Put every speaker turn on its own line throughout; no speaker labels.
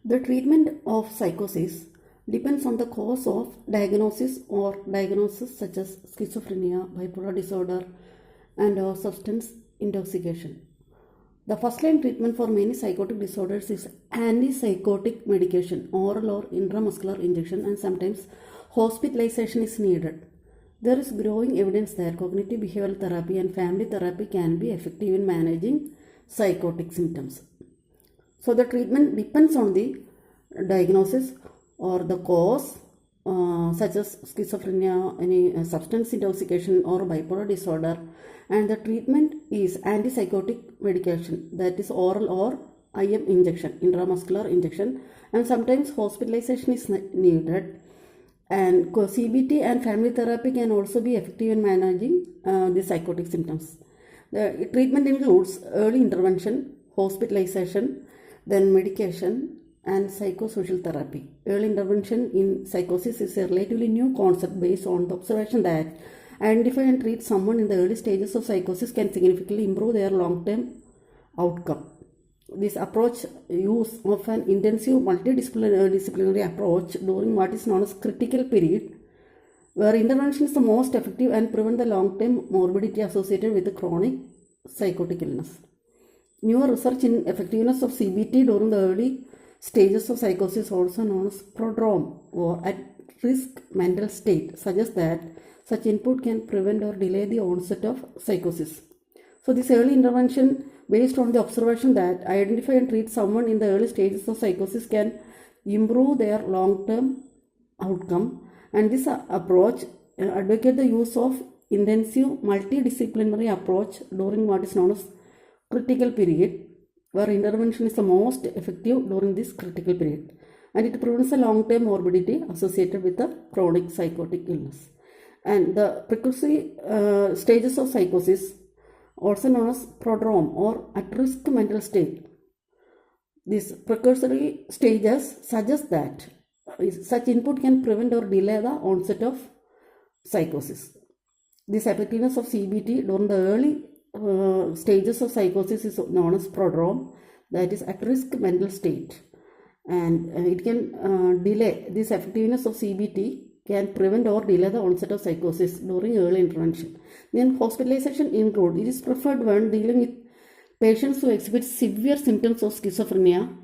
The treatment of psychosis depends on the cause of diagnosis or diagnosis such as schizophrenia, bipolar disorder, and substance intoxication. The first line treatment for many psychotic disorders is antipsychotic medication, oral or intramuscular injection, and sometimes hospitalization is needed. There is growing evidence that cognitive behavioral therapy and family therapy can be effective in managing psychotic symptoms. So the treatment depends on the diagnosis or the cause, such as schizophrenia, any substance intoxication, or bipolar disorder, and the treatment is antipsychotic medication, that is oral or IM injection, intramuscular injection, and sometimes hospitalization is needed. And CBT and family therapy can also be effective in managing the psychotic symptoms. The treatment includes early intervention, hospitalization, then medication, and psychosocial therapy. Early intervention in psychosis is a relatively new concept based on the observation that identify and treat someone in the early stages of psychosis can significantly improve their long-term outcome. This approach use of an intensive multidisciplinary approach during what is known as critical period, where intervention is the most effective and prevent the long-term morbidity associated with the chronic psychotic illness. Newer research in effectiveness of CBT during the early stages of psychosis, also known as prodrome or at-risk mental state, suggests that such input can prevent or delay the onset of psychosis. So this early intervention based on the observation that identify and treat someone in the early stages of psychosis can improve their long-term outcome, and this approach advocate the use of intensive multidisciplinary approach during what is known as critical period, where intervention is the most effective during this critical period, and it prevents a long-term morbidity associated with the chronic psychotic illness. And the precursory stages of psychosis, also known as prodrome or at-risk mental state. These precursory stages suggest that such input can prevent or delay the onset of psychosis. This effectiveness of CBT during the early stages of psychosis is known as prodrome, that is at-risk mental state, and it can delay. This effectiveness of CBT can prevent or delay the onset of psychosis during early intervention. Then hospitalization include. It is preferred when dealing with patients who exhibit severe symptoms of schizophrenia.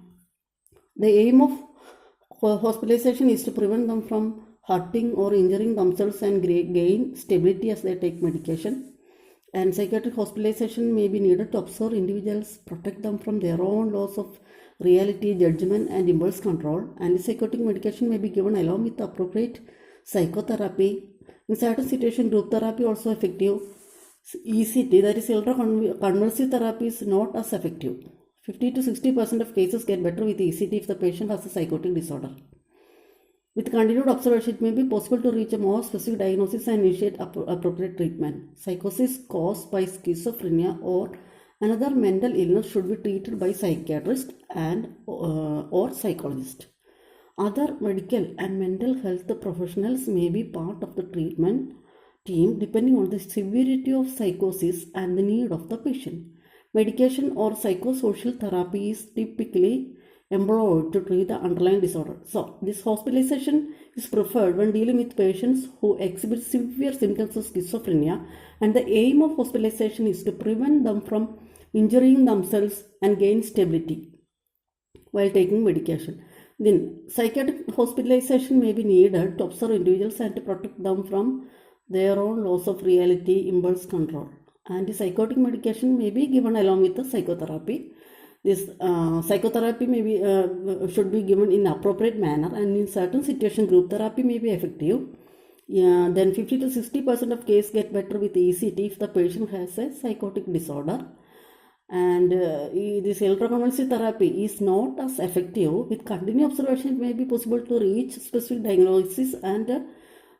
The aim of hospitalization is to prevent them from hurting or injuring themselves and gain stability as they take medication. And psychiatric hospitalization may be needed to observe individuals, protect them from their own loss of reality, judgment, and impulse control. Antipsychotic medication may be given along with appropriate psychotherapy. In certain situations, group therapy also effective. ECT, that is electroconvulsive therapy, is not as effective. 50 to 60% of cases get better with ECT if the patient has a psychotic disorder. With continued observation, it may be possible to reach a more specific diagnosis and initiate appropriate treatment. Psychosis caused by schizophrenia or another mental illness should be treated by psychiatrist and or psychologist. Other medical and mental health professionals may be part of the treatment team depending on the severity of psychosis and the need of the patient. Medication or psychosocial therapy is typically employed to treat the underlying disorder. So, this hospitalization is preferred when dealing with patients who exhibit severe symptoms of schizophrenia, and the aim of hospitalization is to prevent them from injuring themselves and gain stability while taking medication. Then, psychiatric hospitalization may be needed to observe individuals and to protect them from their own loss of reality, impulse control. Antipsychotic medication may be given along with the psychotherapy. This psychotherapy may be should be given in appropriate manner, and in certain situations, group therapy may be effective. Then 50 to 60% of cases get better with ECT if the patient has a psychotic disorder. And this electroconvulsive therapy is not as effective. With continued observation, it may be possible to reach specific diagnosis and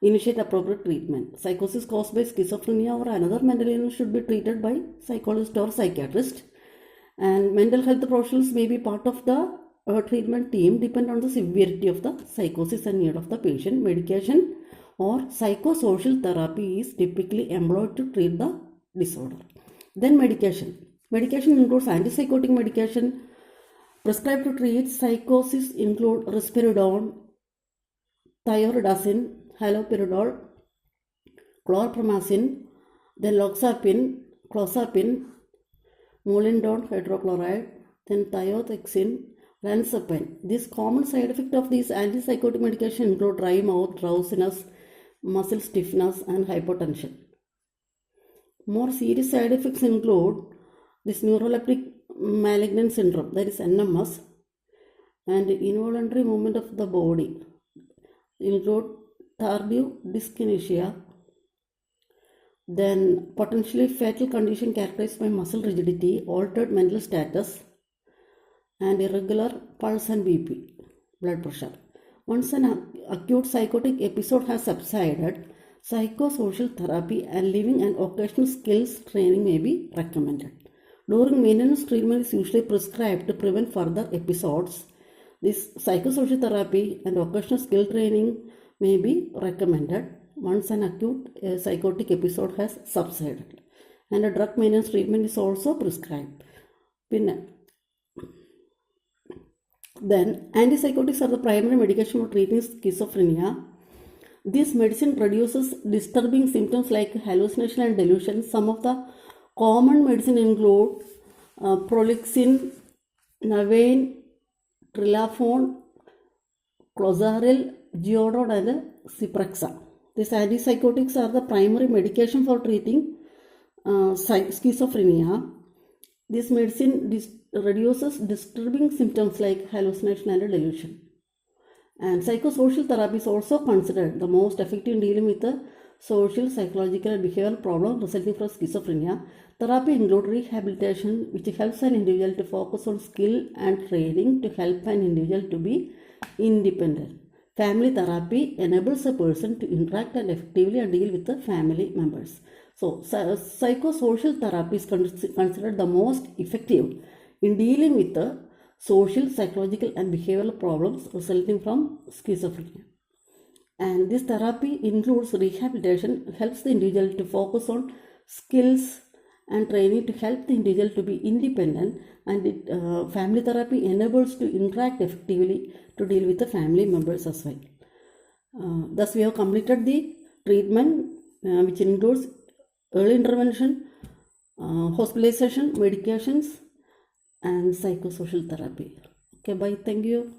initiate appropriate treatment. Psychosis caused by schizophrenia or another mental illness should be treated by psychologist or psychiatrist. And mental health professionals may be part of the treatment team depend on the severity of the psychosis and need of the patient. Medication or psychosocial therapy is typically employed to treat the disorder. Then medication. Medication includes antipsychotic medication, Prescribed to treat psychosis include risperidone, thioridazine, haloperidol, chlorpromazine, then clozapine, molindone hydrochloride, then thiothexine, ranitidine. This common side effect of these antipsychotic medication include dry mouth, drowsiness, muscle stiffness, and hypotension. More serious side effects include this neuroleptic malignant syndrome, that is NMS, and involuntary movement of the body, include tardive dyskinesia, then potentially fatal condition characterized by muscle rigidity, altered mental status, and irregular pulse and BP, blood pressure. Once an acute psychotic episode has subsided, psychosocial therapy and living and occupational skills training may be recommended. During maintenance, treatment is usually prescribed to prevent further episodes. This psychosocial therapy and occupational skill training may be recommended once an acute psychotic episode has subsided. And a drug maintenance treatment is also prescribed. Then, antipsychotics are the primary medication for treating schizophrenia. This medicine reduces disturbing symptoms like hallucination and delusion. Some of the common medicine include prolixin, navain, trilafone, clozaril, geodon, and ciprexa. These antipsychotics are the primary medication for treating schizophrenia. This medicine reduces disturbing symptoms like hallucination and delusion. And psychosocial therapy is also considered the most effective in dealing with the social, psychological, and behavioral problems resulting from schizophrenia. Therapy includes rehabilitation, which helps an individual to focus on skill and training to help an individual to be independent. Family therapy enables a person to interact and effectively and deal with the family members. So, psychosocial therapy is considered the most effective in dealing with the social, psychological, and behavioral problems resulting from schizophrenia. And this therapy includes rehabilitation, helps the individual to focus on skills and training to help the individual to be independent, and family therapy enables to interact effectively to deal with the family members as well. Thus, we have completed the treatment which includes early intervention, hospitalization, medications, and psychosocial therapy. Okay, bye. Thank you.